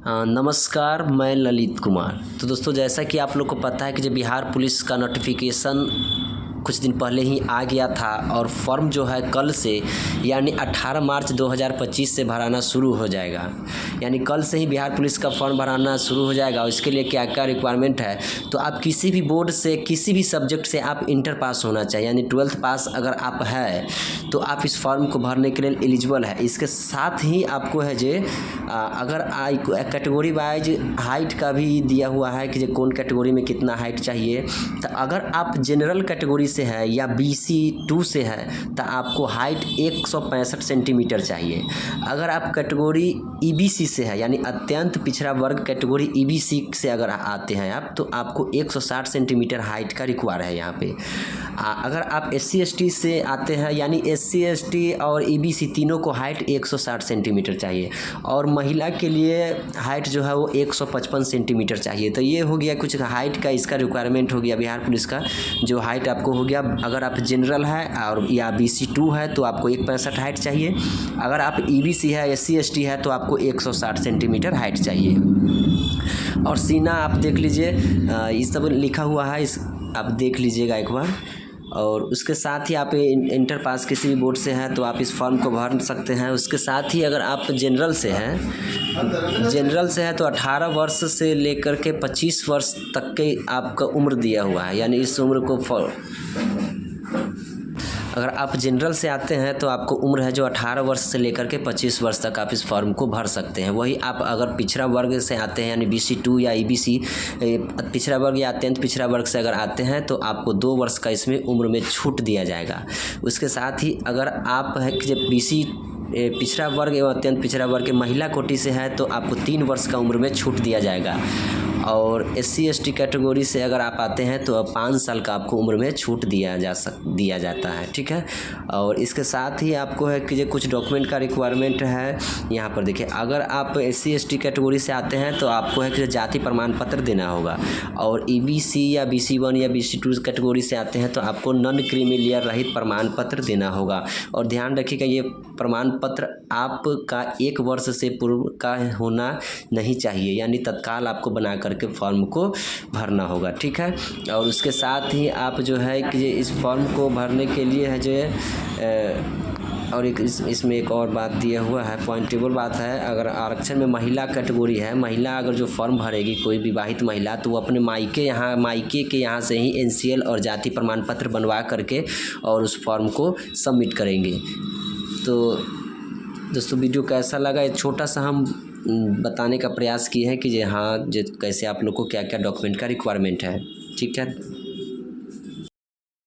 नमस्कार, मैं ललित कुमार। तो दोस्तों, जैसा कि आप लोग को पता है कि जो बिहार पुलिस का नोटिफिकेशन कुछ दिन पहले ही आ गया था और फॉर्म जो है कल से यानी 18 मार्च 2025 से भराना शुरू हो जाएगा। यानी कल से ही बिहार पुलिस का फॉर्म भराना शुरू हो जाएगा। और इसके लिए क्या क्या रिक्वायरमेंट है, तो आप किसी भी बोर्ड से किसी भी सब्जेक्ट से आप इंटर पास होना चाहिए, यानी 12th पास अगर आप है तो आप इस फॉर्म को भरने के लिए एलिजिबल है। इसके साथ ही आपको है जे अगर कैटेगरी वाइज हाइट का भी दिया हुआ है कि कौन कैटेगरी में कितना हाइट चाहिए। तो अगर आप जनरल कैटेगरी से है या BC 2 से है तो आपको हाइट 165 सेंटीमीटर चाहिए। अगर आप कैटेगरी EBC से है यानी अत्यंत पिछड़ा वर्ग कैटेगरी EBC से अगर आते हैं आप, तो आपको 160 सेंटीमीटर हाइट का रिक्वायर है यहाँ पे। अगर आप SC ST से आते हैं यानी SC ST और EBC तीनों को हाइट 160 सेंटीमीटर चाहिए। और महिला के लिए हाइट जो है वो 155 सेंटीमीटर चाहिए। तो ये हो गया कुछ हाइट का, इसका रिक्वायरमेंट हो गया बिहार पुलिस का। जो हाइट आपको हो गया, अगर आप जनरल है और या BC 2 है तो आपको 165 हाइट चाहिए। अगर आप EBC है SC ST है तो आपको 160 सेंटीमीटर हाइट चाहिए। और सीना आप देख लीजिए, इस सब लिखा हुआ है, इस आप देख लीजिएगा एक बार। और उसके साथ ही आप इंटर पास किसी भी बोर्ड से हैं तो आप इस फॉर्म को भर सकते हैं। उसके साथ ही अगर आप जनरल से हैं तो 18 वर्ष से लेकर के 25 वर्ष तक के आपका उम्र दिया हुआ है। यानी इस उम्र को अगर आप जनरल से आते हैं तो आपको उम्र है जो 18 वर्ष से लेकर के 25 वर्ष तक आप इस फॉर्म को भर सकते हैं। वही आप अगर पिछड़ा वर्ग से आते हैं यानी BC 2 या EBC पिछड़ा वर्ग या अत्यंत पिछड़ा वर्ग से अगर आते हैं तो आपको 2 वर्ष का इसमें उम्र में छूट दिया जाएगा। उसके साथ ही अगर आप है कि जब BC पिछड़ा वर्ग एवं अत्यंत पिछड़ा वर्ग के महिला कोटि से है तो आपको 3 वर्ष का उम्र में छूट दिया जाएगा। और SC ST कैटेगरी से अगर आप आते हैं तो 5 साल का आपको उम्र में छूट दिया जाता है, ठीक है। और इसके साथ ही आपको है कि कुछ डॉक्यूमेंट का रिक्वायरमेंट है। यहाँ पर देखिए, अगर आप SC ST कैटेगरी से आते हैं तो आपको है कि जाति प्रमाण पत्र देना होगा। और EBC या BC 1 या BC 2 कैटेगरी से आते हैं तो आपको नॉन क्रीमी लेयर रहित प्रमाण पत्र देना होगा। और ध्यान रखिएगा, ये प्रमाण पत्र आपका 1 वर्ष से पूर्व का होना नहीं चाहिए, यानी तत्काल आपको बना करके फॉर्म को भरना होगा, ठीक है। और उसके साथ ही आप जो है कि इस फॉर्म को भरने के लिए है जो और इसमें एक और बात दिया हुआ है, पॉइंटेबल बात है। अगर आरक्षण में महिला कैटेगरी है, महिला अगर जो फॉर्म भरेगी कोई विवाहित महिला, तो वो अपने मायके के यहाँ से ही NCL और जाति प्रमाण पत्र बनवा करके और उस फॉर्म को सबमिट करेंगे। तो दोस्तों, वीडियो कैसा लगा, ये छोटा सा हम बताने का प्रयास किए हैं कि हाँ कैसे आप लोग को क्या क्या डॉक्यूमेंट का रिक्वायरमेंट है, ठीक है।